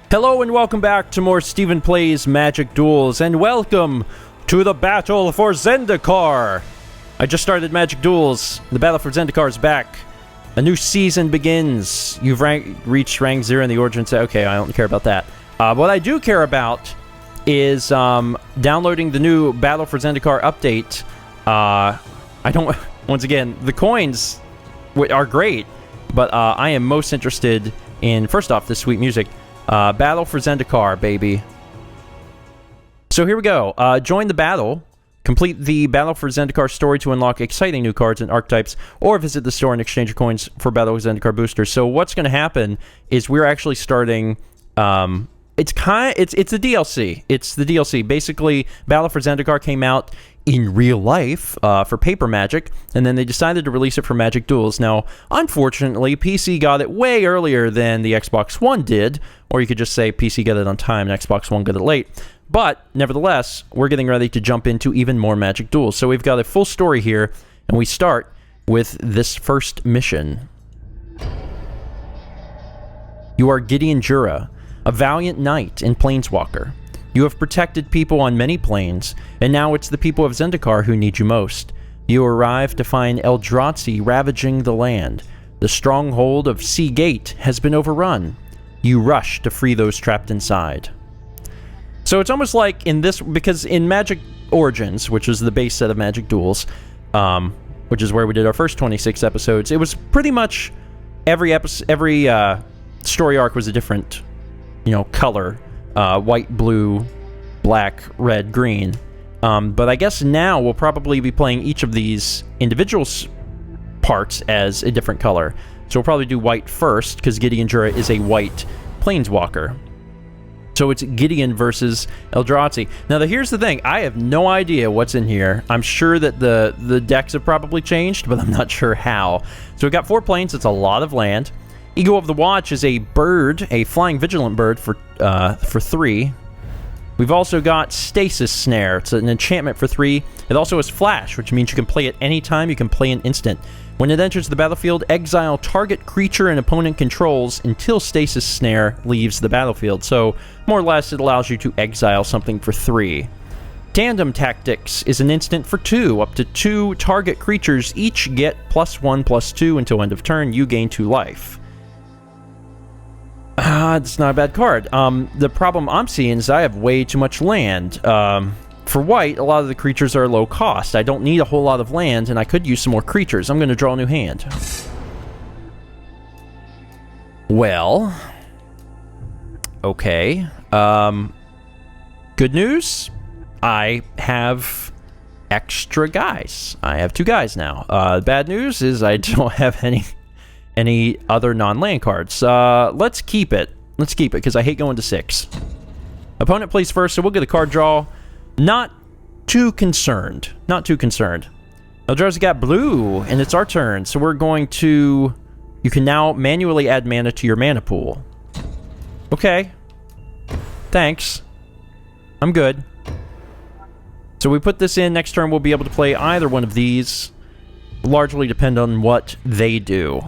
Hello and welcome back to more StephenPlays Magic Duels, and welcome to the battle for Zendikar! I just started Magic Duels. The battle for Zendikar is back. A new season begins. You've reached rank 0 in the origin set. Okay, I don't care about that. What I do care about is downloading the new Battle for Zendikar update. I don't... Once again, the coins are great, but I am most interested in, first off, this sweet music. Battle for Zendikar, baby. So here we go. Join the battle. Complete the Battle for Zendikar story to unlock exciting new cards and archetypes, or visit the store and exchange your coins for Battle for Zendikar boosters. So what's going to happen is we're actually starting... it's the DLC. It's the DLC. Basically, Battle for Zendikar came out in real life for Paper Magic, and then they decided to release it for Magic Duels. Now, unfortunately, PC got it way earlier than the Xbox One did, or you could just say PC got it on time and Xbox One got it late. But, nevertheless, we're getting ready to jump into even more Magic Duels. So we've got a full story here, and we start with this first mission. You are Gideon, a valiant knight and planeswalker. You have protected people on many planes, and now it's the people of Zendikar who need you most. You arrive to find Eldrazi ravaging the land. The stronghold of Sea Gate has been overrun. You rush to free those trapped inside. So it's almost like in this, because in Magic Origins, which is the base set of Magic Duels, which is where we did our first 26 episodes, it was pretty much every story arc was a different, color. White, blue, black, red, green. But I guess now we'll probably be playing each of these individual parts as a different color. So we'll probably do white first, because Gideon is a white planeswalker. So it's Gideon versus Eldrazi. Now, here's the thing. I have no idea what's in here. I'm sure that the decks have probably changed, but I'm not sure how. So we've got 4 planes. It's a lot of land. Eagle of the Watch is a bird, a flying vigilant bird for 3. We've also got Stasis Snare. It's an enchantment for 3. It also has Flash, which means you can play it any time. You can play an instant. When it enters the battlefield, exile target creature an opponent controls until Stasis Snare leaves the battlefield. So, more or less, it allows you to exile something for 3. Tandem Tactics is an instant for 2. Up to 2 target creatures each get +1/+2 until end of turn. You gain 2 life. It's not a bad card. The problem I'm seeing is I have way too much land. For white, a lot of the creatures are low cost. I don't need a whole lot of land, and I could use some more creatures. I'm going to draw a new hand. Well. Okay. Good news. I have extra guys. I have 2 guys now. Bad news is I don't have any other non-land cards. Let's keep it. Let's keep it, because I hate going to 6. Opponent plays first, so we'll get a card draw. Not too concerned. Not too concerned. Eldrazi got blue, and it's our turn, so we're going to... You can now manually add mana to your mana pool. Okay. Thanks. I'm good. So we put this in. Next turn, we'll be able to play either one of these. Largely depend on what they do.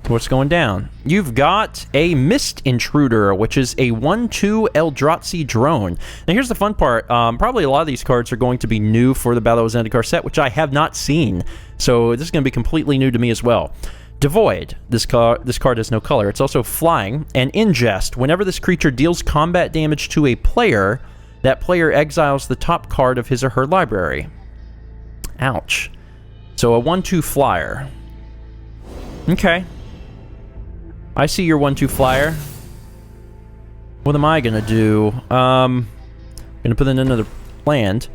What's going down? You've got a Mist Intruder, which is a 1/2 Eldrazi drone. Now here's the fun part. Probably a lot of these cards are going to be new for the Battle of Zendikar set, which I have not seen. So this is going to be completely new to me as well. Devoid. This card has no color. It's also flying. And Ingest. Whenever this creature deals combat damage to a player, that player exiles the top card of his or her library. Ouch. So a 1/2 flyer. Okay. I see your 1/2 flyer. What am I gonna do? Gonna put in another land.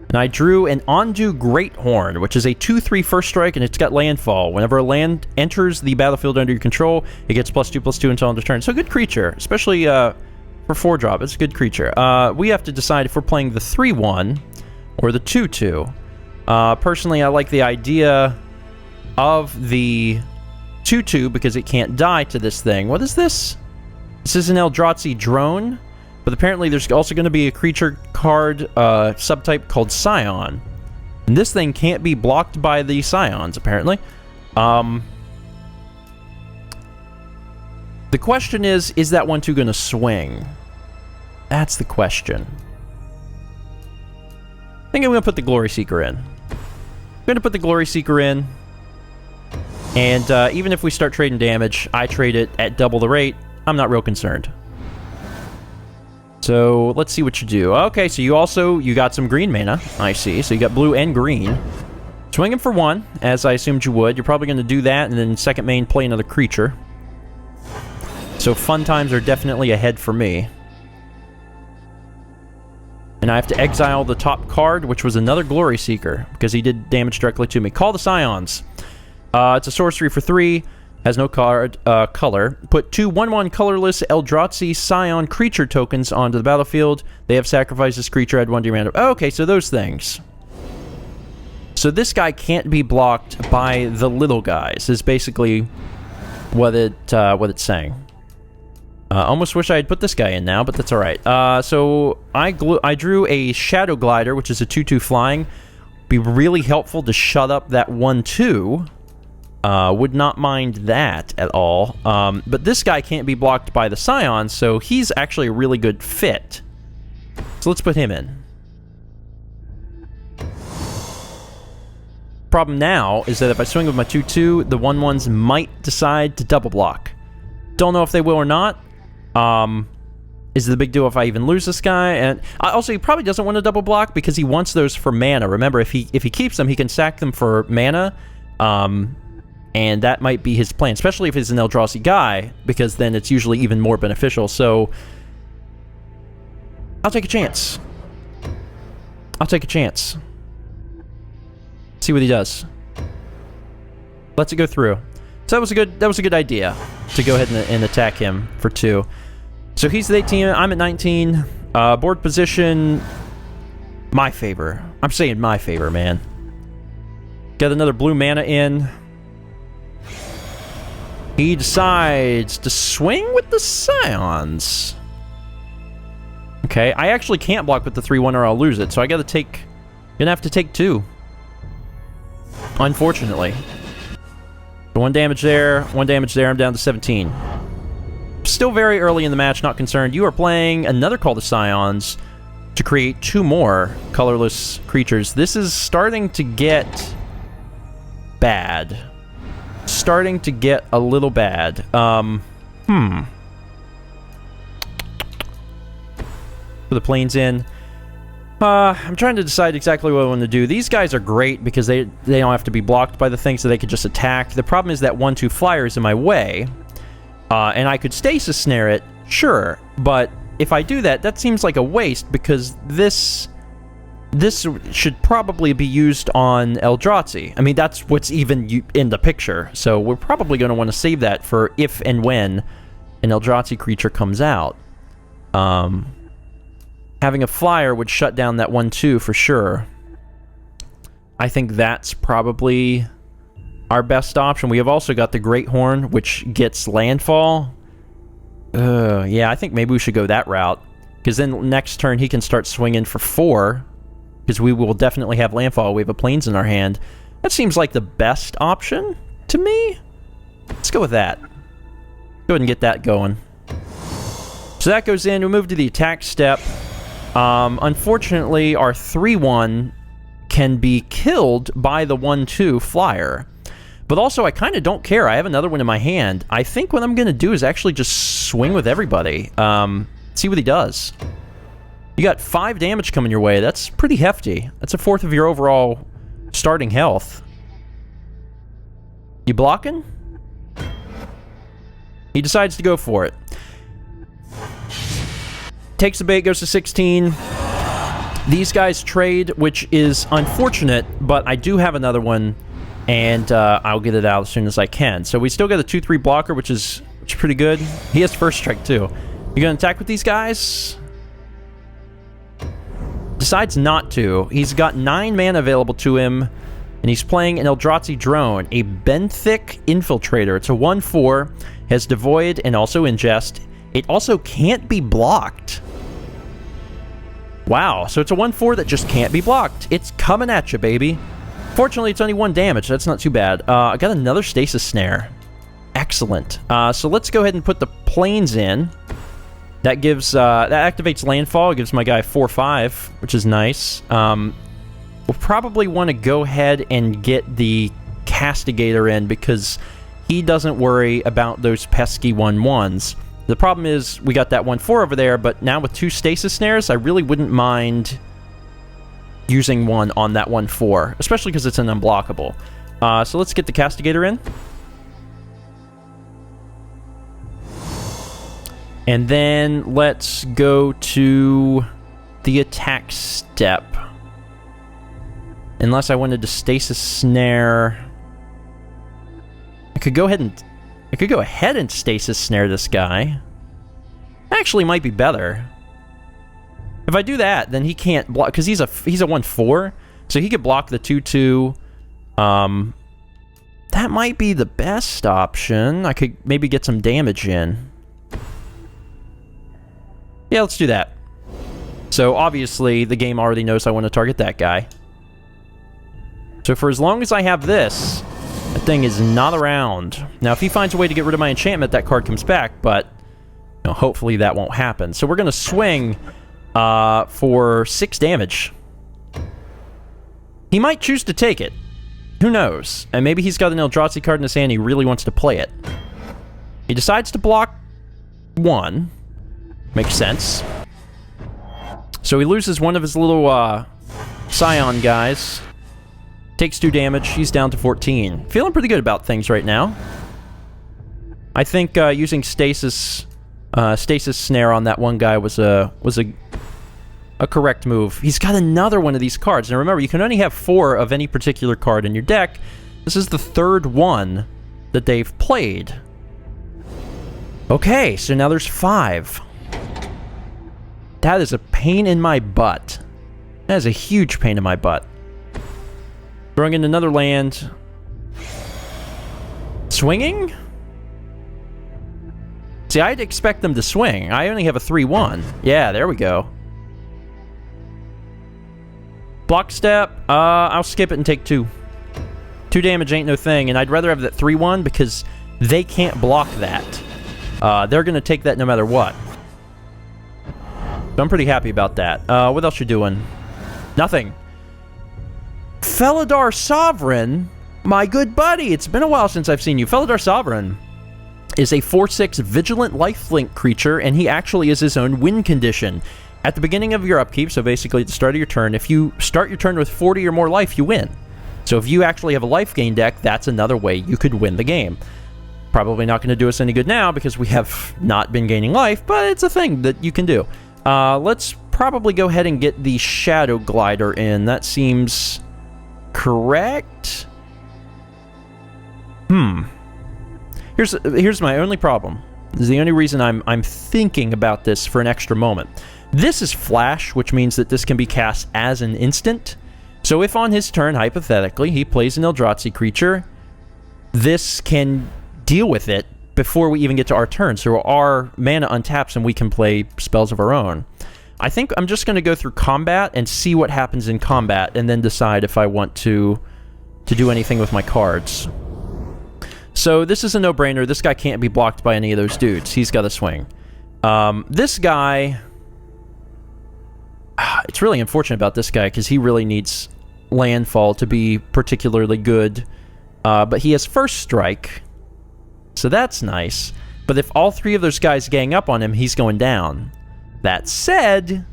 And I drew an Ondu Greathorn, which is a 2/3 first strike, and it's got landfall. Whenever a land enters the battlefield under your control, it gets +2/+2 until end of turn. So good creature, especially for 4-drop. It's a good creature. We have to decide if we're playing the 3/1 or the 2/2. Personally, I like the idea of the 2/2 because it can't die to this thing. What is this? This is an Eldrazi drone, but apparently there's also going to be a creature card subtype called Scion. And this thing can't be blocked by the Scions, apparently. The question is that 1/2 going to swing? That's the question. I think I'm going to put the Glory Seeker in. I'm going to put the Glory Seeker in. And even if we start trading damage, I trade it at double the rate. I'm not real concerned. So let's see what you do. Okay, so you got some green mana. I see. So you got blue and green. Swinging for 1, as I assumed you would. You're probably going to do that, and then second main, play another creature. So fun times are definitely ahead for me. And I have to exile the top card, which was another Glory Seeker, because he did damage directly to me. Call the Scions. It's a sorcery for 3. Has no card color. Put 2 1/1 colorless Eldrazi Scion creature tokens onto the battlefield. They have sacrificed this creature, add 1 to your mana. Oh, okay, so those things. So this guy can't be blocked by the little guys, is basically what it's saying. Almost wish I had put this guy in now, but that's alright. So I drew a Shadow Glider, which is a 2/2 flying. Be really helpful to shut up that 1/2. Would not mind that at all. But this guy can't be blocked by the Scions, so he's actually a really good fit. So let's put him in. Problem now is that if I swing with my 2/2, the 1/1s might decide to double block. Don't know if they will or not. Is it a big deal if I even lose this guy? And also, he probably doesn't want to double block because he wants those for mana. Remember, if he keeps them, he can sack them for mana. And that might be his plan, especially if he's an Eldrazi guy, because then it's usually even more beneficial. So I'll take a chance. I'll take a chance. See what he does. Lets it go through. So that was a good idea to go ahead and attack him for 2. So he's at 18, I'm at 19. Board position, my favor. I'm saying my favor, man. Got another blue mana in. He decides to swing with the Scions. Okay, I actually can't block with the 3/1 or I'll lose it, so I gonna have to take 2. Unfortunately. So 1 damage there, 1 damage there, I'm down to 17. Still very early in the match, not concerned. You are playing another Call to Scions to create 2 more colorless creatures. This is starting to get bad. Starting to get a little bad. Put the planes in. I'm trying to decide exactly what I want to do. These guys are great because they don't have to be blocked by the thing, so they could just attack. The problem is that 1/2 flyer is in my way. And I could stasis snare it, sure. But if I do that, that seems like a waste because this should probably be used on Eldrazi. I mean, that's what's even in the picture. So we're probably going to want to save that for if and when an Eldrazi creature comes out. Having a flyer would shut down that 1/2 for sure. I think that's probably our best option. We have also got the Great Horn, which gets landfall. Yeah, I think maybe we should go that route. Because then next turn he can start swinging for 4. Because we will definitely have landfall. We have a plains in our hand. That seems like the best option to me. Let's go with that. Go ahead and get that going. So that goes in. We move to the attack step. Unfortunately, our 3/1 can be killed by the 1/2 flyer. But also, I kind of don't care. I have another one in my hand. I think what I'm going to do is actually just swing with everybody. See what he does. You got 5 damage coming your way. That's pretty hefty. That's a 1/4 of your overall starting health. You blocking? He decides to go for it. Takes the bait, goes to 16. These guys trade, which is unfortunate, but I do have another one, and I'll get it out as soon as I can. So we still got a 2/3 blocker, which is pretty good. He has first strike, too. You gonna attack with these guys? Decides not to. He's got 9 mana available to him, and he's playing an Eldrazi drone, a Benthic Infiltrator. It's a 1/4, has Devoid and also Ingest. It also can't be blocked. Wow, so it's a 1/4 that just can't be blocked. It's coming at you, baby. Fortunately, it's only 1 damage. That's not too bad. I got another Stasis Snare. Excellent. So let's go ahead and put the planes in. That gives, that activates landfall. It gives my guy 4/5, which is nice. We'll probably want to go ahead and get the Castigator in because he doesn't worry about those pesky 1/1s. The problem is we got that 1/4 over there, but now with 2 stasis snares, I really wouldn't mind using one on that 1/4, especially because it's an unblockable. So let's get the Castigator in. And then let's go to the attack step. Unless I wanted to stasis snare. I could go ahead and stasis snare this guy. Actually might be better. If I do that, then he can't block because he's a 1/4, so he could block the 2/2. That might be the best option. I could maybe get some damage in. Yeah, let's do that. So obviously the game already knows I want to target that guy. So for as long as I have this, that thing is not around. Now if he finds a way to get rid of my enchantment, that card comes back, but you know, hopefully that won't happen. So we're going to swing for 6 damage. He might choose to take it. Who knows? And maybe he's got an Eldrazi card in his hand, he really wants to play it. He decides to block 1. Makes sense. So he loses one of his little Scion guys. Takes 2 damage. He's down to 14. Feeling pretty good about things right now. I think using stasis snare on that one guy was a correct move. He's got another one of these cards. Now remember, you can only have 4 of any particular card in your deck. This is the 3rd one that they've played. Okay, so now there's 5. That is a pain in my butt. That is a huge pain in my butt. Throwing in another land. Swinging? See, I'd expect them to swing. I only have a 3/1. Yeah, there we go. Block step. I'll skip it and take 2. 2 damage ain't no thing, and I'd rather have that 3/1 because they can't block that. They're going to take that no matter what. So I'm pretty happy about that. What else you doing? Nothing. Felidar Sovereign? My good buddy, it's been a while since I've seen you. Felidar Sovereign is a 4/6 Vigilant Lifelink creature, and he actually is his own win condition. At the beginning of your upkeep, so basically at the start of your turn, if you start your turn with 40 or more life, you win. So if you actually have a life gain deck, that's another way you could win the game. Probably not going to do us any good now because we have not been gaining life, but it's a thing that you can do. Let's probably go ahead and get the Shadow Glider in. That seems correct. Here's my only problem. This is the only reason I'm thinking about this for an extra moment. This is flash, which means that this can be cast as an instant. So if on his turn, hypothetically, he plays an Eldrazi creature, this can deal with it before we even get to our turn. So our mana untaps and we can play spells of our own. I think I'm just going to go through combat and see what happens in combat and then decide if I want to do anything with my cards. So this is a no-brainer. This guy can't be blocked by any of those dudes. He's got to swing. This guy... It's really unfortunate about this guy because he really needs landfall to be particularly good. But he has first strike. So that's nice. But if all 3 of those guys gang up on him, he's going down. That said,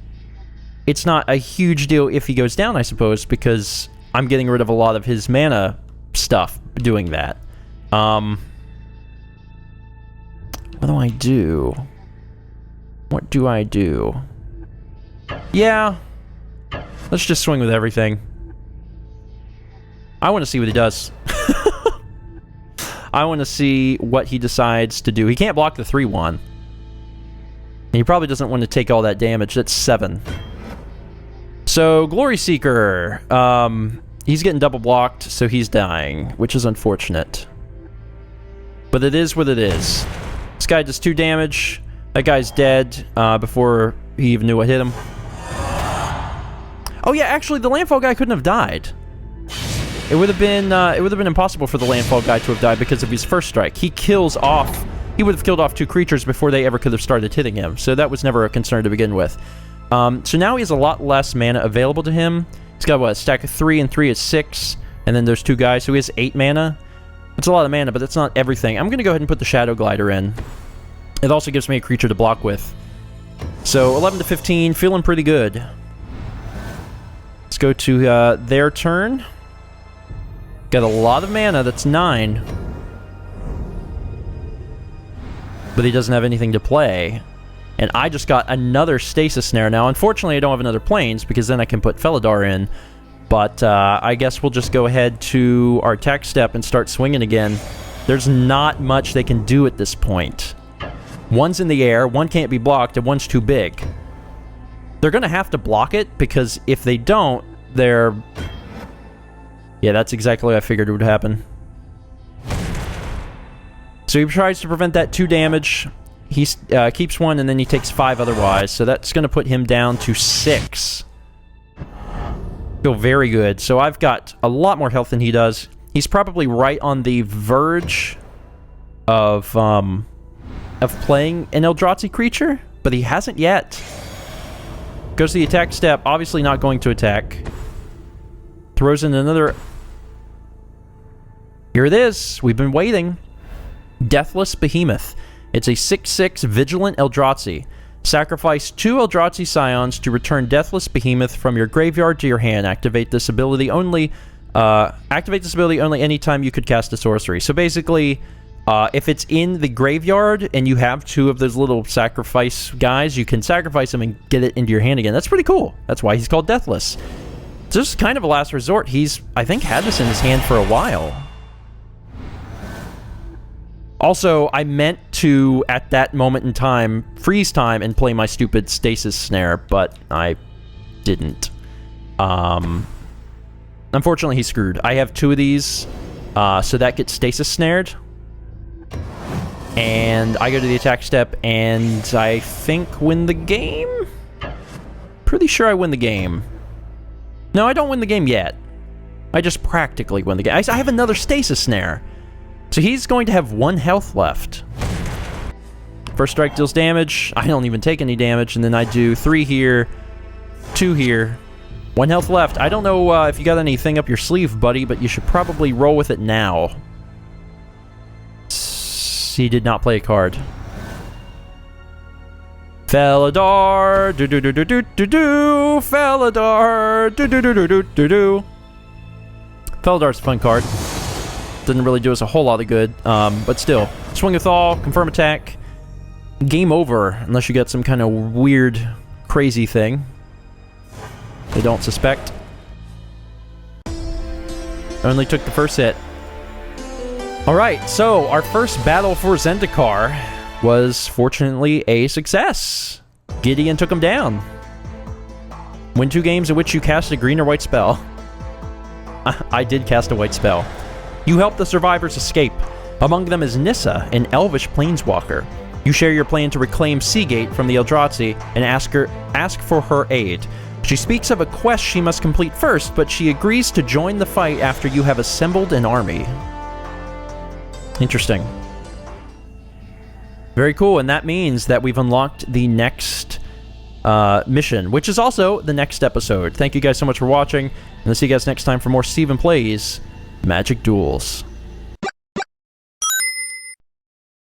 it's not a huge deal if he goes down, I suppose, because I'm getting rid of a lot of his mana stuff doing that. What do I do? What do I do? Yeah. Let's just swing with everything. I want to see what he does. I want to see what he decides to do. He can't block the 3/1. And he probably doesn't want to take all that damage. That's 7. So, Glory Seeker. He's getting double blocked, so he's dying, which is unfortunate. But it is what it is. This guy does 2 damage. That guy's dead before he even knew what hit him. Oh yeah, actually, the landfall guy couldn't have died. It would have been impossible for the landfall guy to have died because of his first strike. He kills off. He would have killed off 2 creatures before they ever could have started hitting him. So that was never a concern to begin with. So now he has a lot less mana available to him. He's got, what, a stack of 3, and 3 is 6. And then there's 2 guys, so he has 8 mana. That's a lot of mana, but that's not everything. I'm going to go ahead and put the Shadow Glider in. It also gives me a creature to block with. So 11 to 15, feeling pretty good. Let's go to their turn. Got a lot of mana, that's 9. But he doesn't have anything to play. And I just got another Stasis Snare. Now, unfortunately, I don't have another Plains, because then I can put Felidar in. But I guess we'll just go ahead to our attack step and start swinging again. There's not much they can do at this point. One's in the air, one can't be blocked, and one's too big. They're going to have to block it, because if they don't, they're... Yeah, that's exactly what I figured would happen. So he tries to prevent that 2 damage. He keeps 1, and then he takes 5 otherwise. So that's going to put him down to 6. Feel very good. So I've got a lot more health than he does. He's probably right on the verge of playing an Eldrazi creature, but he hasn't yet. Goes to the attack step, obviously not going to attack. Throws in another... Here it is. We've been waiting. Deathless Behemoth. It's a 6/6 Vigilant Eldrazi. Sacrifice 2 Eldrazi Scions to return Deathless Behemoth from your graveyard to your hand. Activate this ability only anytime you could cast a sorcery. So basically, if it's in the graveyard and you have 2 of those little sacrifice guys, you can sacrifice them and get it into your hand again. That's pretty cool. That's why he's called Deathless. It's just kind of a last resort. He's, I think, had this in his hand for a while. Also, I meant to, at that moment in time, freeze time and play my stupid Stasis Snare, but I didn't. Unfortunately, he's screwed. I have 2 of these, so that gets Stasis Snared. And I go to the attack step, and I think win the game? Pretty sure I win the game. No, I don't win the game yet. I just practically win the game. I have another Stasis Snare. So he's going to have 1 health left. First strike deals damage. I don't even take any damage. And then I do 3 here, 2 here. 1 health left. I don't know if you got anything up your sleeve, buddy, but you should probably roll with it now. He did not play a card. Felidar, do-do-do-do-do-do-do, Felidar, do-do-do-do-do-do-do. Felidar's a fun card. Didn't really do us a whole lot of good, but still. Swing with all, confirm attack. Game over, unless you got some kind of weird, crazy thing. They don't suspect. Only took the first hit. Alright, so our first battle for Zendikar was fortunately a success. Gideon took him down. Win 2 games in which you cast a green or white spell. I did cast a white spell. You help the survivors escape. Among them is Nissa, an elvish planeswalker. You share your plan to reclaim Seagate from the Eldrazi and ask for her aid. She speaks of a quest she must complete first, but she agrees to join the fight after you have assembled an army. Interesting. Very cool, and that means that we've unlocked the next mission, which is also the next episode. Thank you guys so much for watching, and I'll see you guys next time for more StephenPlays Magic Duels.